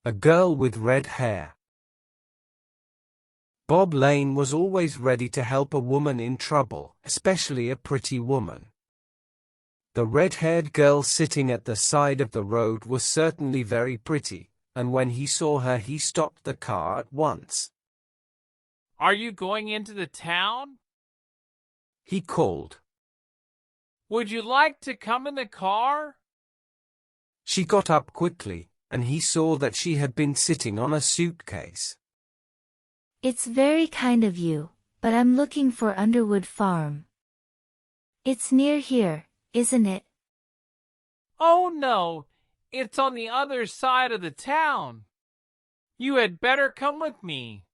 A girl with red hair. Bob Lane was always ready to help a woman in trouble, especially a pretty woman. The red-haired girl sitting at the side of the road was certainly very pretty, and when he saw her he stopped the car at once. "Are you going into the town?" he called. "Would you like to come in the car?" She got up quickly, and he saw that she had been sitting on a suitcase. It's very kind of you, but I'm looking for Underwood Farm. It's near here, isn't it? "Oh no, it's on the other side of the town. You had better come with me.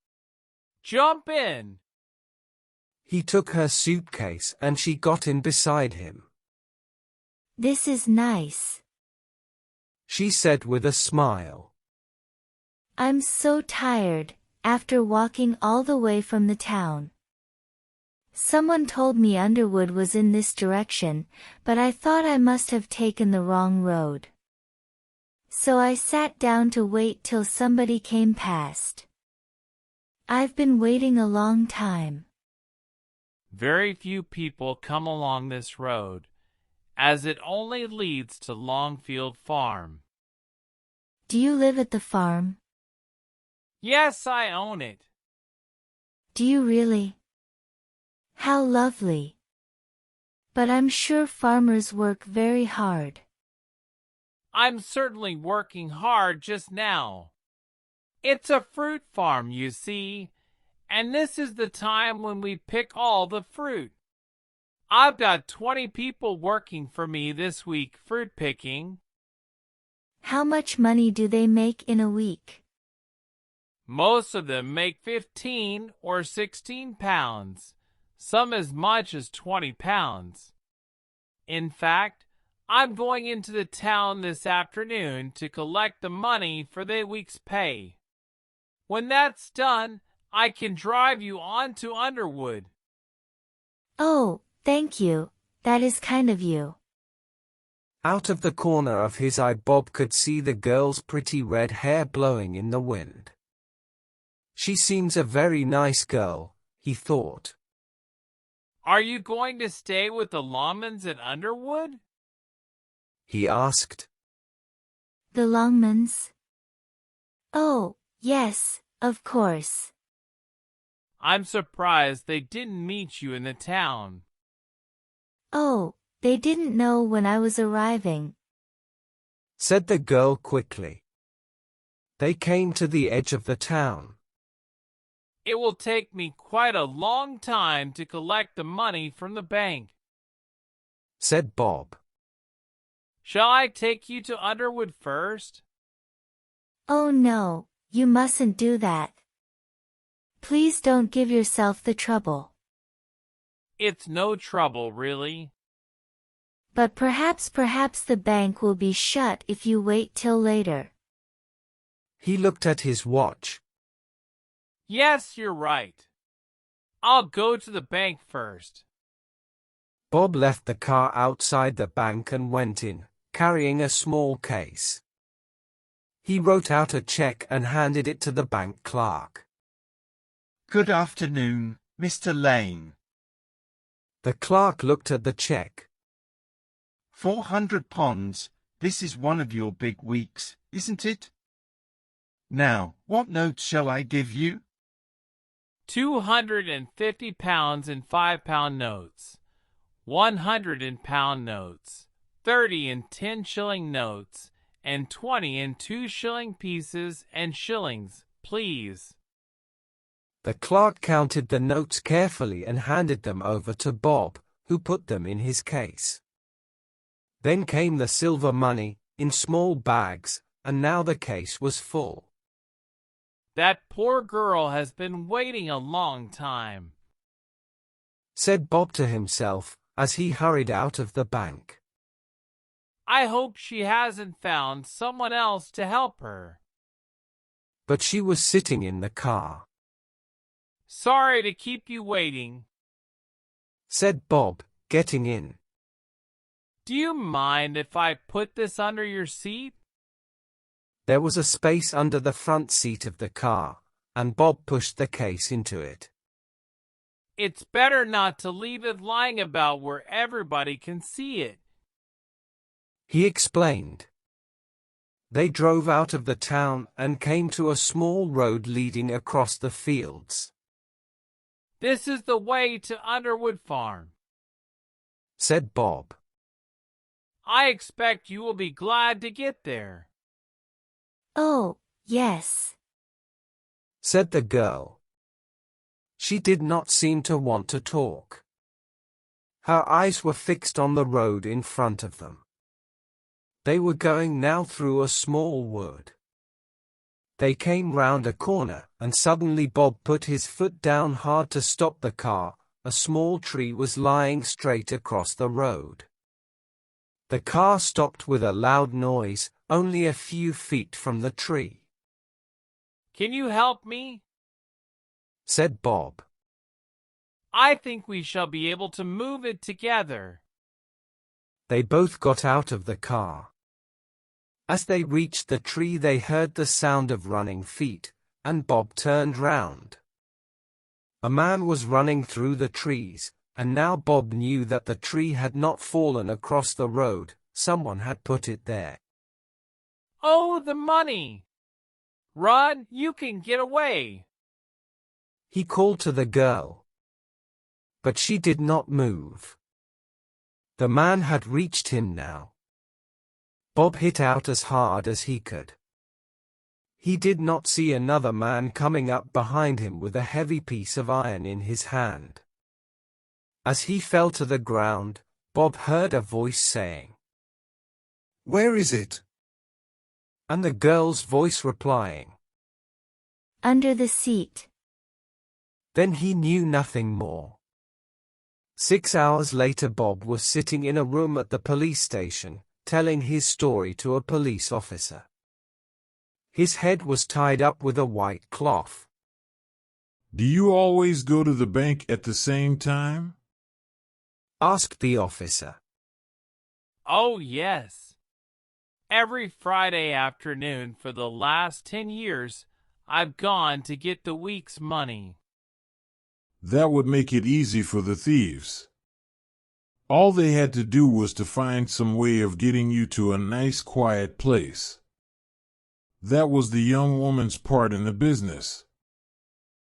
Jump in." He took her suitcase and she got in beside him. This is nice. She said with a smile. I'm so tired, after walking all the way from the town. Someone told me Underwood was in this direction, but I thought I must have taken the wrong road. So I sat down to wait till somebody came past. I've been waiting a long time. Very few people come along this road, as it only leads to Longfield Farm. Do you live at the farm? Yes, I own it. Do you really? How lovely. But I'm sure farmers work very hard. I'm certainly working hard just now. It's a fruit farm, you see, and this is the time when we pick all the fruit. I've got 20 people working for me this week fruit picking. How much money do they make in a week? Most of them make 15 or 16 pounds, some as much as 20 pounds. In fact, I'm going into the town this afternoon to collect the money for the week's pay. When that's done, I can drive you on to Underwood. Oh, thank you, that is kind of you. Out of the corner of his eye Bob could see the girl's pretty red hair blowing in the wind. She seems a very nice girl, he thought. Are you going to stay with the Longmans at Underwood? He asked. The Longmans? Oh, yes, of course. I'm surprised they didn't meet you in the town. Oh, they didn't know when I was arriving, said the girl quickly. They came to the edge of the town. It will take me quite a long time to collect the money from the bank, said Bob. Shall I take you to Underwood first? Oh no, you mustn't do that. Please don't give yourself the trouble. It's no trouble, really. But perhaps the bank will be shut if you wait till later. He looked at his watch. Yes, you're right. I'll go to the bank first. Bob left the car outside the bank and went in, carrying a small case. He wrote out a check and handed it to the bank clerk. Good afternoon, Mr. Lane. The clerk looked at the check. £400. This is one of your big weeks, isn't it? Now, what notes shall I give you? 250 pounds in £5 notes, 100 in pound notes, 30 in 10-shilling notes, and 20 in 2-shilling pieces and shillings, please. The clerk counted the notes carefully and handed them over to Bob, who put them in his case. Then came the silver money, in small bags, and now the case was full. That poor girl has been waiting a long time, said Bob to himself, as he hurried out of the bank. I hope she hasn't found someone else to help her. But she was sitting in the car. Sorry to keep you waiting, said Bob, getting in. Do you mind if I put this under your seat? There was a space under the front seat of the car, and Bob pushed the case into it. It's better not to leave it lying about where everybody can see it, he explained. They drove out of the town and came to a small road leading across the fields. This is the way to Underwood Farm, said Bob. I expect you will be glad to get there. Oh, yes, said the girl. She did not seem to want to talk. Her eyes were fixed on the road in front of them. They were going now through a small wood. They came round a corner, and suddenly Bob put his foot down hard to stop the car. A small tree was lying straight across the road. The car stopped with a loud noise, only a few feet from the tree. Can you help me? said Bob. I think we shall be able to move it together. They both got out of the car. As they reached the tree, they heard the sound of running feet, and Bob turned round. A man was running through the trees, and now Bob knew that the tree had not fallen across the road, someone had put it there. Oh, the money! Run, you can get away! He called to the girl. But she did not move. The man had reached him now. Bob hit out as hard as he could. He did not see another man coming up behind him with a heavy piece of iron in his hand. As he fell to the ground, Bob heard a voice saying, "Where is it?" and the girl's voice replying, under the seat. Then he knew nothing more. 6 hours later, Bob was sitting in a room at the police station, telling his story to a police officer. His head was tied up with a white cloth. "Do you always go to the bank at the same time?" asked the officer. Oh, yes. Every Friday afternoon for the last 10 years, I've gone to get the week's money. That would make it easy for the thieves. All they had to do was to find some way of getting you to a nice quiet place. That was the young woman's part in the business.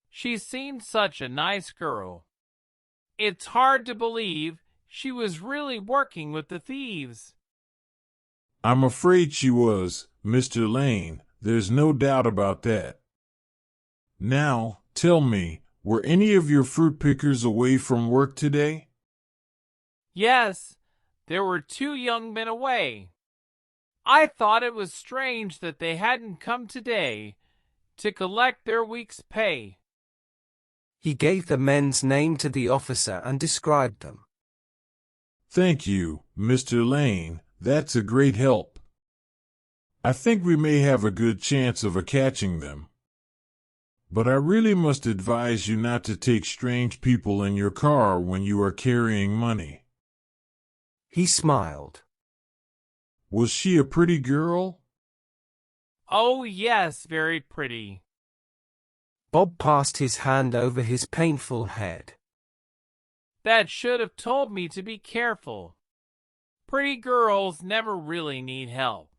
She seemed such a nice girl. It's hard to believe she was really working with the thieves. I'm afraid she was, Mr. Lane. There's no doubt about that. Now, tell me, were any of your fruit pickers away from work today? Yes, there were 2 young men away. I thought it was strange that they hadn't come today to collect their week's pay. He gave the men's name to the officer and described them. Thank you, Mr. Lane. That's a great help. I think we may have a good chance of catching them. But I really must advise you not to take strange people in your car when you are carrying money. He smiled. Was she a pretty girl? Oh, yes, very pretty. Bob passed his hand over his painful head. That should have told me to be careful. Pretty girls never really need help.